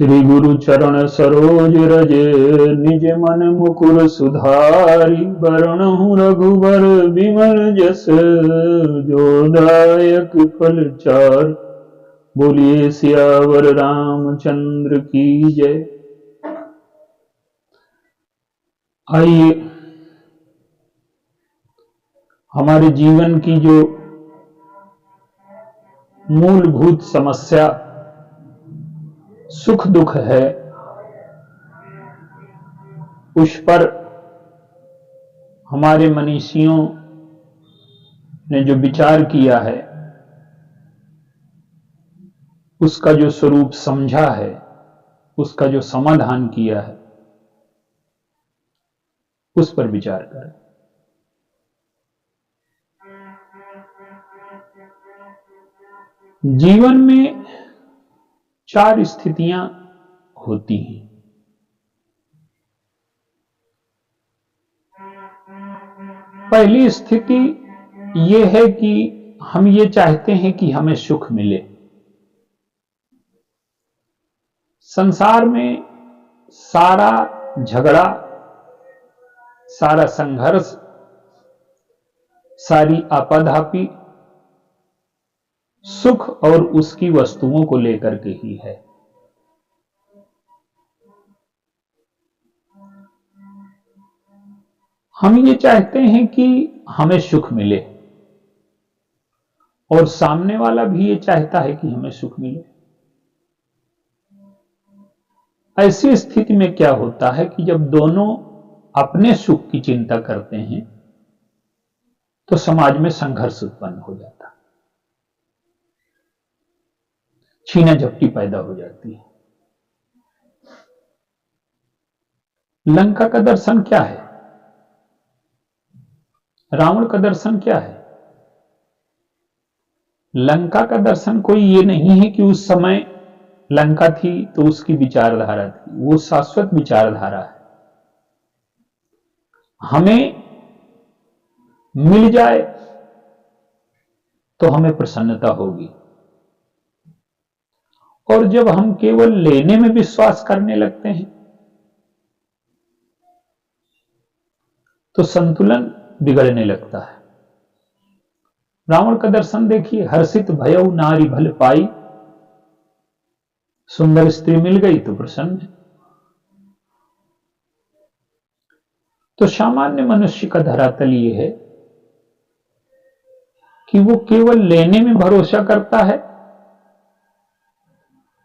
श्री गुरु चरण सरोज रज निज मन मुकुर सुधारी बरनहु रघुबर विमल जस जोदायक फल चार। बोलिए सियावर रामचंद्र की जय। आइए हमारे जीवन की जो मूलभूत समस्या सुख दुख है उस पर हमारे मनीषियों ने जो विचार किया है, उसका जो स्वरूप समझा है, उसका जो समाधान किया है, उस पर विचार करें। जीवन में 4 स्थितियां होती हैं। पहली स्थिति यह है कि हम ये चाहते हैं कि हमें सुख मिले। संसार में सारा झगड़ा, सारा संघर्ष, सारी आपाधापी सुख और उसकी वस्तुओं को लेकर के ही है। हम ये चाहते हैं कि हमें सुख मिले और सामने वाला भी ये चाहता है कि हमें सुख मिले। ऐसी स्थिति में क्या होता है कि जब दोनों अपने सुख की चिंता करते हैं तो समाज में संघर्ष उत्पन्न हो जाता है, छीना झपटी पैदा हो जाती है। लंका का दर्शन क्या है? रावण का दर्शन क्या है? लंका का दर्शन कोई ये नहीं है कि उस समय लंका थी तो उसकी विचारधारा थी, वो शाश्वत विचारधारा है। हमें मिल जाए तो हमें प्रसन्नता होगी, और जब हम केवल लेने में विश्वास करने लगते हैं तो संतुलन बिगड़ने लगता है। रावण का दर्शन देखिए, हर्षित भयउ नारी भल पाई, सुंदर स्त्री मिल गई तो प्रसन्न है। तो सामान्य मनुष्य का धरातल ये है कि वो केवल लेने में भरोसा करता है,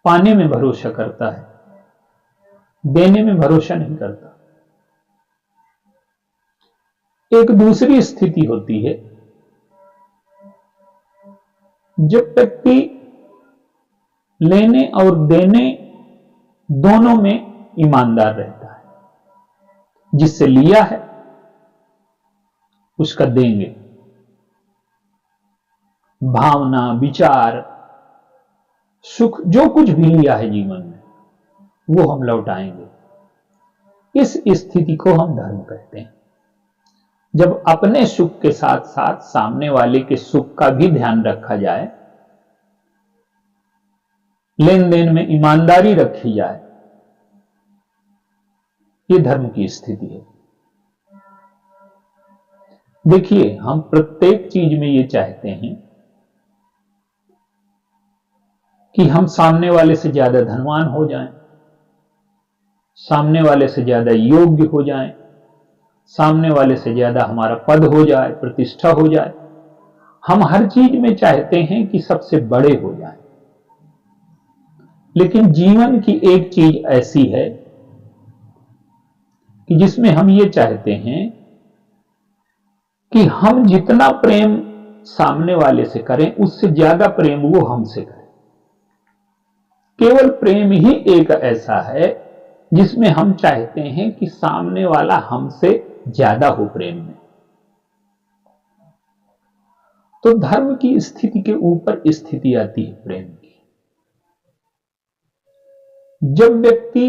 पाने में भरोसा करता है, देने में भरोसा नहीं करता। एक दूसरी स्थिति होती है जब व्यक्ति लेने और देने दोनों में ईमानदार रहता है। जिससे लिया है उसका देंगे, भावना, विचार, सुख, जो कुछ भी लिया है जीवन में वो हम लौटाएंगे। इस स्थिति को हम धर्म कहते हैं। जब अपने सुख के साथ साथ सामने वाले के सुख का भी ध्यान रखा जाए, लेन देन में ईमानदारी रखी जाए, ये धर्म की स्थिति है। देखिए, हम प्रत्येक चीज में ये चाहते हैं कि हम सामने वाले से ज्यादा धनवान हो जाएं, सामने वाले से ज्यादा योग्य हो जाएं, सामने वाले से ज्यादा हमारा पद हो जाए, प्रतिष्ठा हो जाए। हम हर चीज में चाहते हैं कि सबसे बड़े हो जाएं। लेकिन जीवन की एक चीज ऐसी है कि जिसमें हम ये चाहते हैं कि हम जितना प्रेम सामने वाले से करें उससे ज्यादा प्रेम वो हमसे करे। केवल प्रेम ही एक ऐसा है जिसमें हम चाहते हैं कि सामने वाला हमसे ज्यादा हो प्रेम में। तो धर्म की स्थिति के ऊपर स्थिति आती है प्रेम की। जब व्यक्ति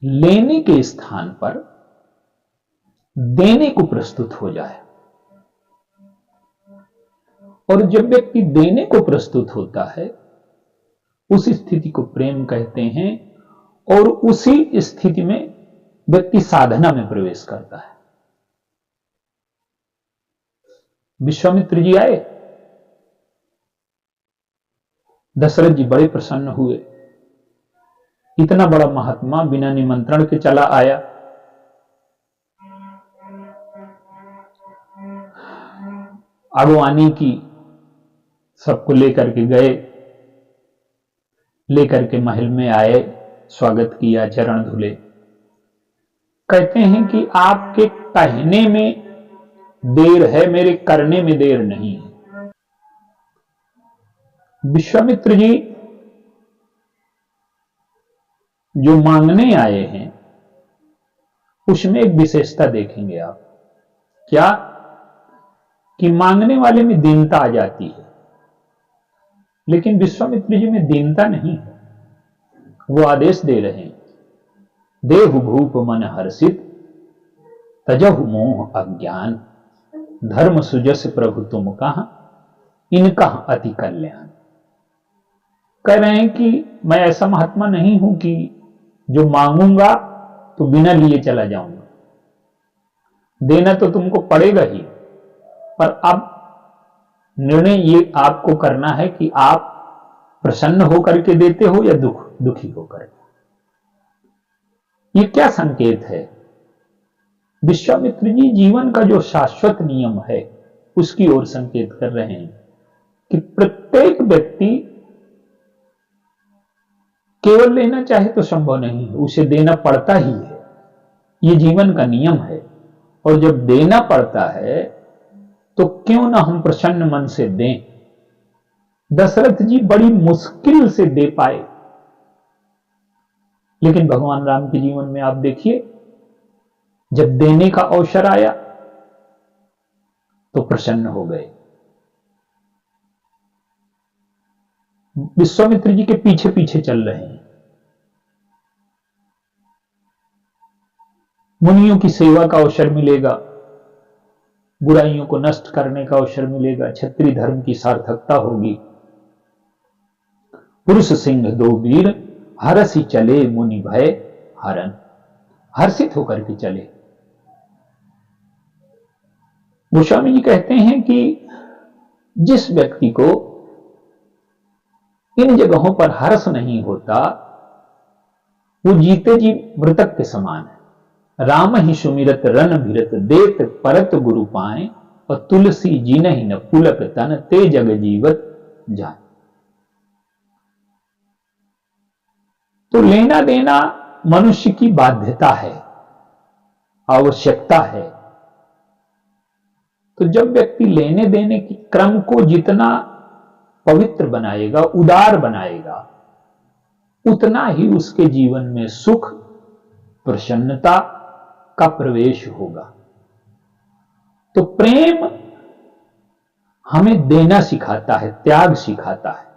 लेने के स्थान पर देने को प्रस्तुत हो जाए, और जब व्यक्ति देने को प्रस्तुत होता है उस स्थिति को प्रेम कहते हैं और उसी स्थिति में व्यक्ति साधना में प्रवेश करता है। विश्वामित्र जी आए, दशरथ जी बड़े प्रसन्न हुए। इतना बड़ा महात्मा बिना निमंत्रण के चला आया। आगवानी की, सबको लेकर के गए, लेकर के महल में आए, स्वागत किया, चरण धुले। कहते हैं कि आपके कहने में देर है, मेरे करने में देर नहीं है। विश्वामित्र जी जो मांगने आए हैं उसमें एक विशेषता देखेंगे आप। क्या? कि मांगने वाले में दीनता आ जाती है, लेकिन विश्वामित्र जी में दीनता नहीं है। वो आदेश दे रहे हैं, देहु भूप मन हर्षित, तजहु मोह अज्ञान, धर्म सुजस प्रभु तुम कहां, इनका अति कल्याण। कह रहे हैं कि मैं ऐसा महात्मा नहीं हूं कि जो मांगूंगा तो बिना लिए चला जाऊंगा। देना तो तुमको पड़ेगा ही, पर अब निर्णय ये आपको करना है कि आप प्रसन्न होकर के देते हो या दुखी होकर। ये क्या संकेत है? विश्वामित्र जी जीवन का जो शाश्वत नियम है उसकी ओर संकेत कर रहे हैं कि प्रत्येक व्यक्ति केवल लेना चाहे तो संभव नहीं है, उसे देना पड़ता ही है। ये जीवन का नियम है। और जब देना पड़ता है तो क्यों ना हम प्रसन्न मन से दें। दशरथ जी बड़ी मुश्किल से दे पाए, लेकिन भगवान राम के जीवन में आप देखिए, जब देने का अवसर आया तो प्रसन्न हो गए। विश्वामित्र जी के पीछे पीछे चल रहे हैं। मुनियों की सेवा का अवसर मिलेगा, बुराइयों को नष्ट करने का अवसर मिलेगा, क्षत्रिय धर्म की सार्थकता होगी। पुरुष सिंह दो वीर, हरसि चले मुनि भय हरन। हर्षित होकर के चले। गोस्वामी जी कहते हैं कि जिस व्यक्ति को इन जगहों पर हर्ष नहीं होता वो जीते जी मृतक के समान है। राम ही सुमिरत रन भिरत, देत परत गुरु पाए, और तुलसी जीन ही न पुलक तन, ते जग जीवत जाए। तो लेना देना मनुष्य की बाध्यता है, आवश्यकता है। तो जब व्यक्ति लेने देने की क्रम को जितना पवित्र बनाएगा, उदार बनाएगा, उतना ही उसके जीवन में सुख, प्रसन्नता का प्रवेश होगा। तो प्रेम हमें देना सिखाता है, त्याग सिखाता है।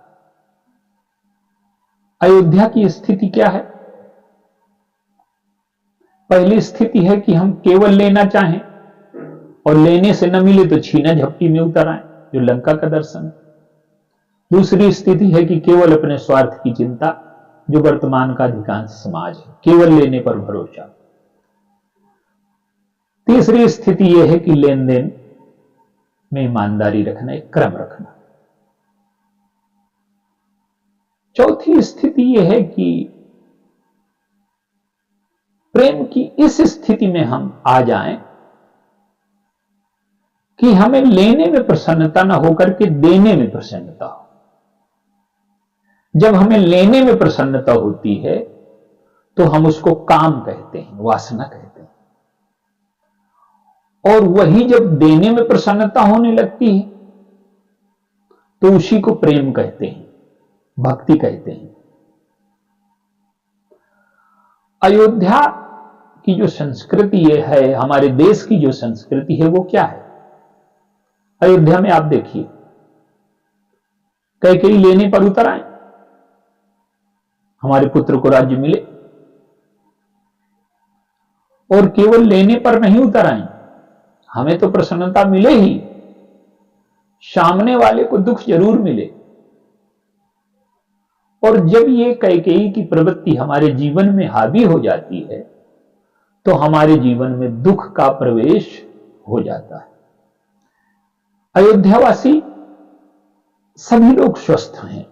अयोध्या की स्थिति क्या है? पहली स्थिति है कि हम केवल लेना चाहें और लेने से न मिले तो छीना झपटी में उतर आए, जो लंका का दर्शन है। दूसरी स्थिति है कि केवल अपने स्वार्थ की चिंता, जो वर्तमान का अधिकांश समाज है, केवल लेने पर भरोसा। तीसरी स्थिति यह है कि लेन देन में ईमानदारी रखना, एक क्रम रखना। चौथी स्थिति यह है कि प्रेम की इस स्थिति में हम आ जाएं कि हमें लेने में प्रसन्नता न होकर के देने में प्रसन्नता हो। जब हमें लेने में प्रसन्नता होती है तो हम उसको काम कहते हैं, वासना कहते हैं। और वही जब देने में प्रसन्नता होने लगती है तो उसी को प्रेम कहते हैं, भक्ति कहते हैं। अयोध्या की जो संस्कृति है, हमारे देश की जो संस्कृति है, वो क्या है? अयोध्या में आप देखिए, कई लेने पर उतर आए, हमारे पुत्र को राज्य मिले, और केवल लेने पर नहीं उतर आए, हमें तो प्रसन्नता मिले ही, सामने वाले को दुख जरूर मिले। और जब ये कैकेयी की प्रवृत्ति हमारे जीवन में हावी हो जाती है तो हमारे जीवन में दुख का प्रवेश हो जाता है। अयोध्यावासी सभी लोग स्वस्थ हैं,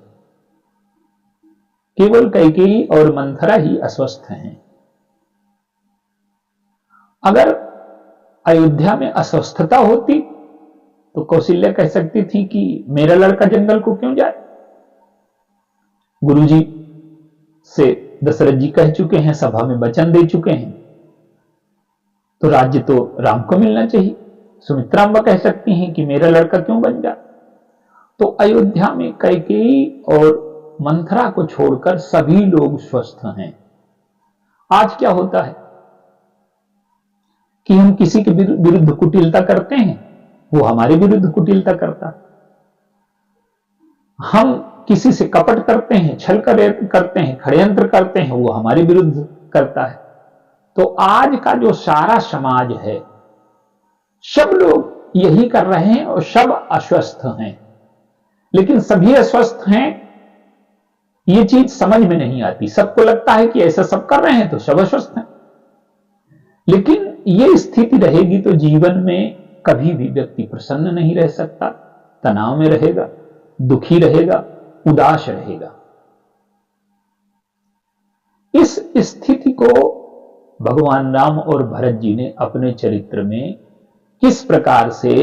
केवल कैकेयी और मंथरा ही अस्वस्थ हैं। अगर अयोध्या में अस्वस्थता होती तो कौशल्या कह सकती थी कि मेरा लड़का जंगल को क्यों जाए। गुरुजी से दशरथ जी कह चुके हैं, सभा में वचन दे चुके हैं, तो राज्य तो राम को मिलना चाहिए। सुमित्रांबा कह सकती हैं कि मेरा लड़का क्यों बन जाए। तो अयोध्या में कैकेयी और मंथरा को छोड़कर सभी लोग स्वस्थ हैं। आज क्या होता है कि हम किसी के विरुद्ध कुटिलता करते हैं, वो हमारे विरुद्ध कुटिलता करता है। हम किसी से कपट करते हैं, छल करते हैं, षड्यंत्र करते हैं, वो हमारे विरुद्ध करता है। तो आज का जो सारा समाज है, सब लोग यही कर रहे हैं और सब अस्वस्थ हैं। लेकिन सभी अस्वस्थ हैं, ये चीज समझ में नहीं आती। सबको लगता है कि ऐसा सब कर रहे हैं तो सब अस्वस्थ हैं। लेकिन ये स्थिति रहेगी तो जीवन में कभी भी व्यक्ति प्रसन्न नहीं रह सकता, तनाव में रहेगा, दुखी रहेगा, उदास रहेगा। इस स्थिति को भगवान राम और भरत जी ने अपने चरित्र में किस प्रकार से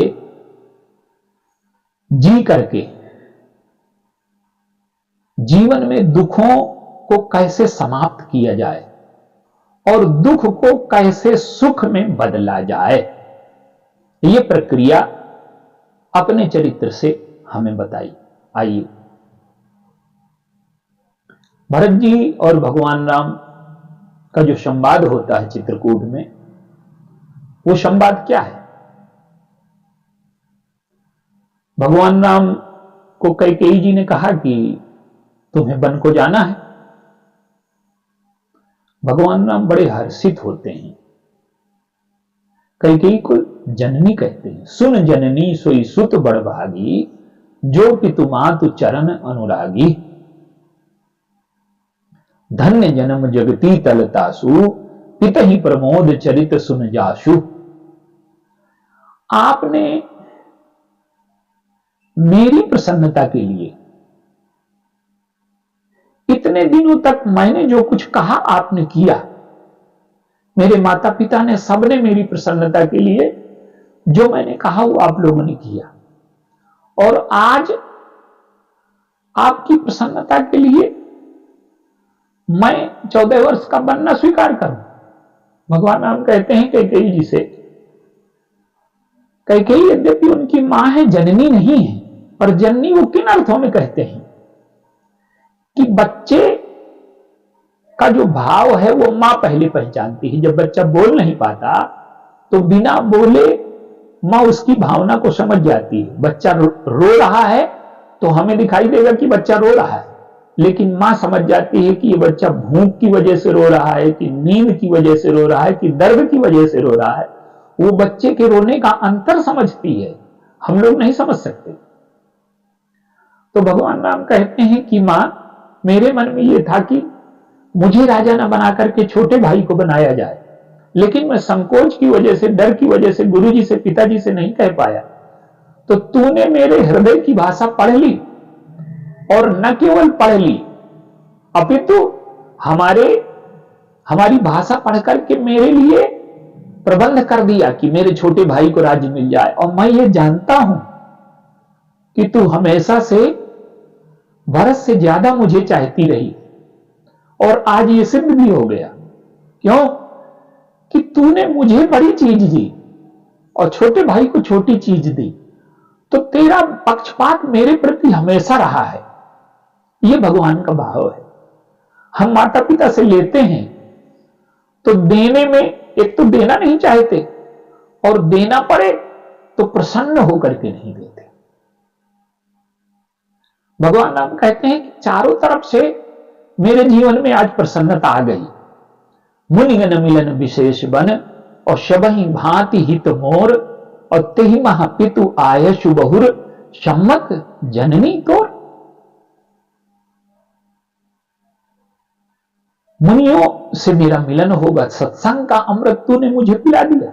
जी करके जीवन में दुखों को कैसे समाप्त किया जाए और दुख को कैसे सुख में बदला जाए, यह प्रक्रिया अपने चरित्र से हमें बताई। आइए, भरत जी और भगवान राम का जो संवाद होता है चित्रकूट में, वो संवाद क्या है। भगवान राम को कैकेयी जी ने कहा कि तुम्हें वन को जाना है। भगवान राम बड़े हर्षित होते हैं। कैकेयी को जननी कहते हैं। सुन जननी सोई सुत बड़भागी, जो पितु मातु चरण अनुरागी। धन्य जन्म जगती तलतासु, पितहि प्रमोद चरित सुन जासु। आपने मेरी प्रसन्नता के लिए इतने दिनों तक मैंने जो कुछ कहा आपने किया। मेरे माता पिता ने, सबने मेरी प्रसन्नता के लिए जो मैंने कहा वो आप लोगों ने किया। और आज आपकी प्रसन्नता के लिए मैं 14 वर्ष का बनना स्वीकार करूं। भगवान राम कहते हैं कैकेयी जी से, कैकेयी यद्यपि उनकी मां है, जननी नहीं है, पर जननी वो किन अर्थों में कहते हैं कि बच्चे का जो भाव है वो मां पहले पहचानती है। जब बच्चा बोल नहीं पाता तो बिना बोले मां उसकी भावना को समझ जाती है। बच्चा रो रहा है तो हमें दिखाई देगा कि बच्चा रो रहा है, लेकिन मां समझ जाती है कि ये बच्चा भूख की वजह से रो रहा है, कि नींद की वजह से रो रहा है, कि दर्द की वजह से रो रहा है। वो बच्चे के रोने का अंतर समझती है, हम लोग नहीं समझ सकते। तो भगवान राम कहते हैं कि मां, मेरे मन में यह था कि मुझे राजा न बना करके छोटे भाई को बनाया जाए, लेकिन मैं संकोच की वजह से, डर की वजह से गुरुजी से, पिताजी से नहीं कह पाया। तो तूने मेरे हृदय की भाषा पढ़ ली, और न केवल पढ़ ली अपितु हमारी भाषा पढ़ करके मेरे लिए प्रबंध कर दिया कि मेरे छोटे भाई को राज्य मिल जाए। और मैं ये जानता हूं कि तू हमेशा से भरत से ज्यादा मुझे चाहती रही, और आज ये सिद्ध भी हो गया। क्यों? कि तूने मुझे बड़ी चीज दी और छोटे भाई को छोटी चीज दी, तो तेरा पक्षपात मेरे प्रति हमेशा रहा है। यह भगवान का भाव है। हम माता पिता से लेते हैं तो देने में, एक तो देना नहीं चाहते, और देना पड़े तो प्रसन्न होकर के नहीं देते। भगवान राम कहते हैं कि चारों तरफ से मेरे जीवन में आज प्रसन्नता आ गई। मुनिगण मिलन विशेष बन, और शबहि भांति हित मोर, और तेहि महा पितु आयशु बहुर, सम्मत जननी तोर। मुनियों से मेरा मिलन होगा, सत्संग का अमृत तूने मुझे पिला दिया।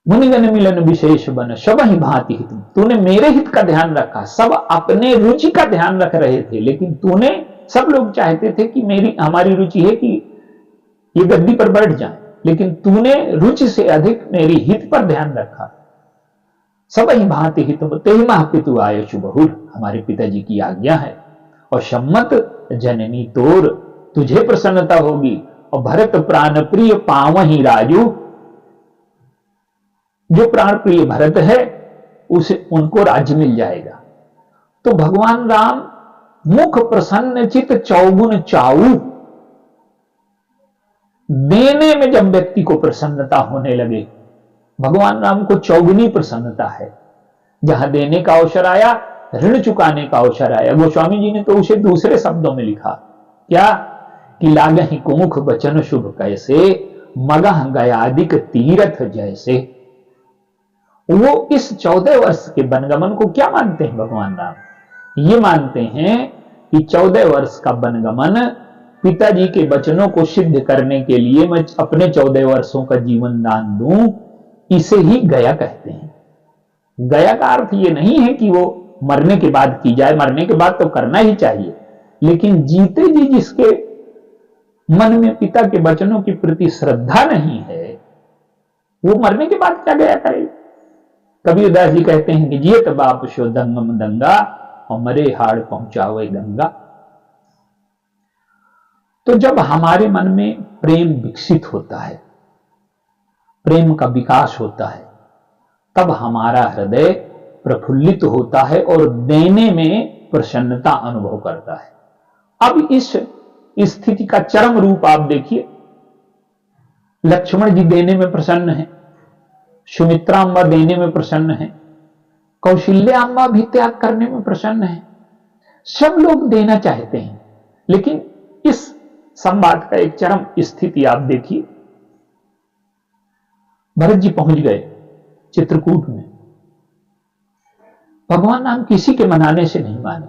मुनिगण मिलन विशेष बन सब ही भांति हित, तूने मेरे हित का ध्यान रखा। सब अपने रुचि का ध्यान रख रहे थे, लेकिन तूने, सब लोग चाहते थे कि हमारी रुचि है कि ये गद्दी पर बैठ जाए, लेकिन तूने रुचि से अधिक मेरी हित पर ध्यान रखा। सब ही भांति हित ते माह पितु आयुषु बहुल, हमारे पिताजी की आज्ञा है। और सम्मत जननी तोर, तुझे प्रसन्नता होगी। और भरत प्राण प्रिय पावही राजू, जो प्राण प्रिय भरत है उसे, उनको राज्य मिल जाएगा। तो भगवान राम मुख प्रसन्न चित चौगुन चाऊ, देने में जब व्यक्ति को प्रसन्नता होने लगे, भगवान राम को चौगुनी प्रसन्नता है। जहां देने का अवसर आया, ऋण चुकाने का अवसर आया। गोस्वामी जी ने तो उसे दूसरे शब्दों में लिखा, क्या कि लागहि कुमुख बचन शुभ कैसे, मगह गयादिक तीरथ जैसे। वो इस 14 वर्ष के वनगमन को क्या मानते हैं भगवान राम? ये मानते हैं कि 14 वर्ष का वनगमन पिताजी के वचनों को सिद्ध करने के लिए मैं अपने 14 वर्षों का जीवन दान दूं, इसे ही गया कहते हैं। गया का अर्थ ये नहीं है कि वो मरने के बाद की जाए, मरने के बाद तो करना ही चाहिए, लेकिन जीते जी जिसके मन में पिता के वचनों के प्रति श्रद्धा नहीं है, वो मरने के बाद क्या गया करे। कबीरदास जी कहते हैं कि जियत बाप शो दंगम दंगा, और मरे हाड़ पहुंचावे गंगा। तो जब हमारे मन में प्रेम विकसित होता है, प्रेम का विकास होता है, तब हमारा हृदय प्रफुल्लित होता है और देने में प्रसन्नता अनुभव करता है। अब इस स्थिति का चरम रूप आप देखिए, लक्ष्मण जी देने में प्रसन्न है, सुमित्रा अम्बा देने में प्रसन्न है, कौशल्या अम्बा भी त्याग करने में प्रसन्न है। सब लोग देना चाहते हैं, लेकिन इस संवाद का एक चरम स्थिति आप देखिए। भरत जी पहुंच गए चित्रकूट में, भगवान राम किसी के मनाने से नहीं माने।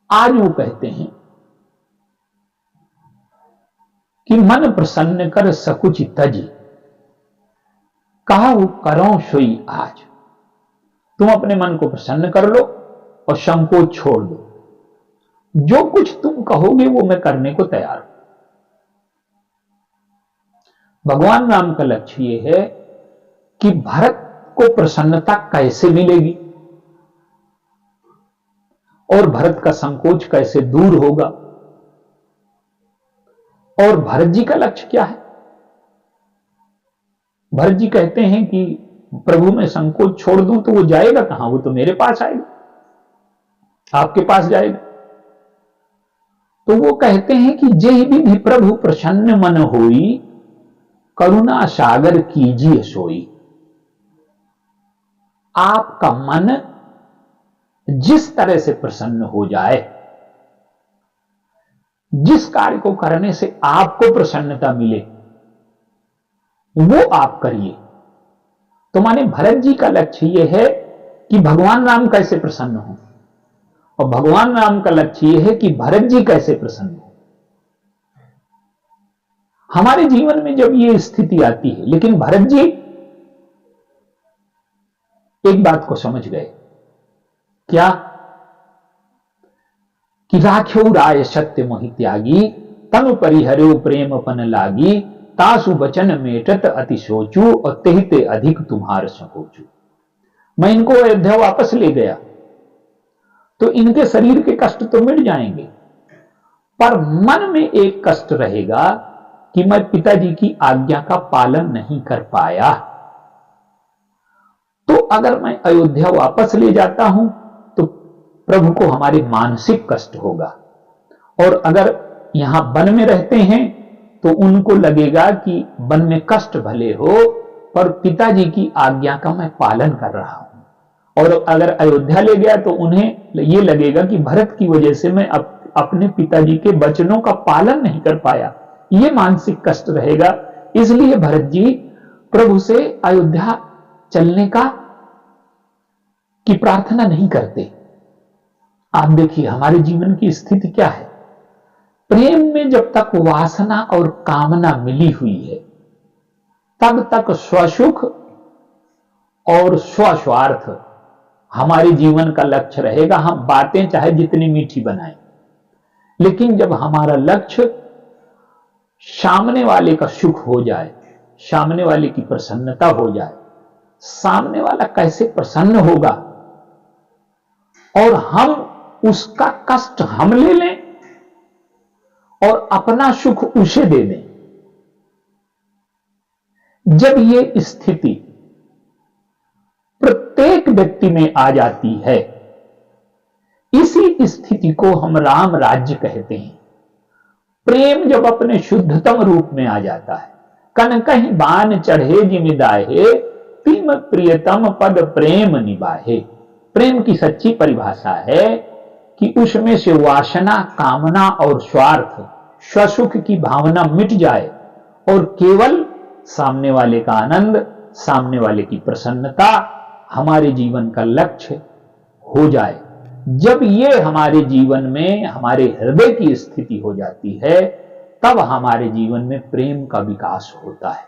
आज वो कहते हैं कि मन प्रसन्न कर सकुच तजी, कहा करो सोई आज। तुम अपने मन को प्रसन्न कर लो और संकोच छोड़ दो, जो कुछ तुम कहोगे वो मैं करने को तैयार हूं। भगवान राम का लक्ष्य यह है कि भरत को प्रसन्नता कैसे मिलेगी और भरत का संकोच कैसे दूर होगा। और भरत जी का लक्ष्य क्या है? भरत जी कहते हैं कि प्रभु मैं संकोच छोड़ दूं तो वो जाएगा कहां, वो तो मेरे पास आएगा, आपके पास जाएगा। तो वो कहते हैं कि जय विधि प्रभु प्रसन्न मन होई, करुणा सागर कीजिए सोई। आपका मन जिस तरह से प्रसन्न हो जाए, जिस कार्य को करने से आपको प्रसन्नता मिले, वो आप करिए। तो माने भरत जी का लक्ष्य यह है कि भगवान राम कैसे प्रसन्न हो, और भगवान राम का लक्ष्य यह है कि भरत जी कैसे प्रसन्न हो। हमारे जीवन में जब ये स्थिति आती है, लेकिन भरत जी एक बात को समझ गए, क्या कि राख्यो राय सत्य मोहि त्यागी, तनु परिहर्यो प्रेमपन लागी, तासु बचन मेटत अति सोचू, और तेहते अधिक तुम्हार संकोचू। मैं इनको अयोध्या वापस ले गया तो इनके शरीर के कष्ट तो मिट जाएंगे, पर मन में एक कष्ट रहेगा कि मैं पिताजी की आज्ञा का पालन नहीं कर पाया। तो अगर मैं अयोध्या वापस ले जाता हूं तो प्रभु को हमारे मानसिक कष्ट होगा, और अगर यहां वन में रहते हैं तो उनको लगेगा कि वन में कष्ट भले हो पर पिताजी की आज्ञा का मैं पालन कर रहा हूं। और अगर अयोध्या ले गया तो उन्हें ये लगेगा कि भरत की वजह से मैं अपने पिताजी के वचनों का पालन नहीं कर पाया, ये मानसिक कष्ट रहेगा। इसलिए भरत जी प्रभु से अयोध्या चलने की प्रार्थना नहीं करते। आप देखिए हमारे जीवन की स्थिति क्या है। प्रेम में जब तक वासना और कामना मिली हुई है तब तक स्वसुख और स्वस्वार्थ हमारे जीवन का लक्ष्य रहेगा। हम बातें चाहे जितनी मीठी बनाएं, लेकिन जब हमारा लक्ष्य सामने वाले का सुख हो जाए, सामने वाले की प्रसन्नता हो जाए, सामने वाला कैसे प्रसन्न होगा और हम उसका कष्ट हम ले लें और अपना सुख उसे दे दें, जब ये स्थिति प्रत्येक व्यक्ति में आ जाती है, इसी स्थिति को हम राम राज्य कहते हैं। प्रेम जब अपने शुद्धतम रूप में आ जाता है, कन कहीं बान चढ़े जिमिदाहे, तिम प्रियतम पद प्रेम निभाहे। प्रेम की सच्ची परिभाषा है कि उसमें से वासना, कामना और स्वार्थ, स्वसुख की भावना मिट जाए और केवल सामने वाले का आनंद, सामने वाले की प्रसन्नता हमारे जीवन का लक्ष्य हो जाए। जब ये हमारे जीवन में, हमारे हृदय की स्थिति हो जाती है, तब हमारे जीवन में प्रेम का विकास होता है।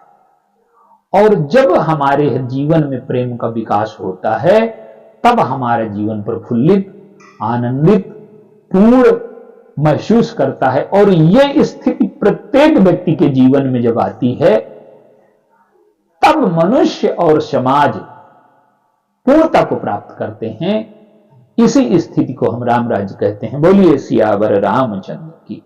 और जब हमारे जीवन में प्रेम का विकास होता है, तब हमारा जीवन प्रफुल्लित, आनंदित, पूर्ण महसूस करता है। और यह स्थिति प्रत्येक व्यक्ति के जीवन में जब आती है, तब मनुष्य और समाज पूर्णता को प्राप्त करते हैं। इसी स्थिति को हम राम राज्य कहते हैं। बोलिए सियावर रामचंद्र की।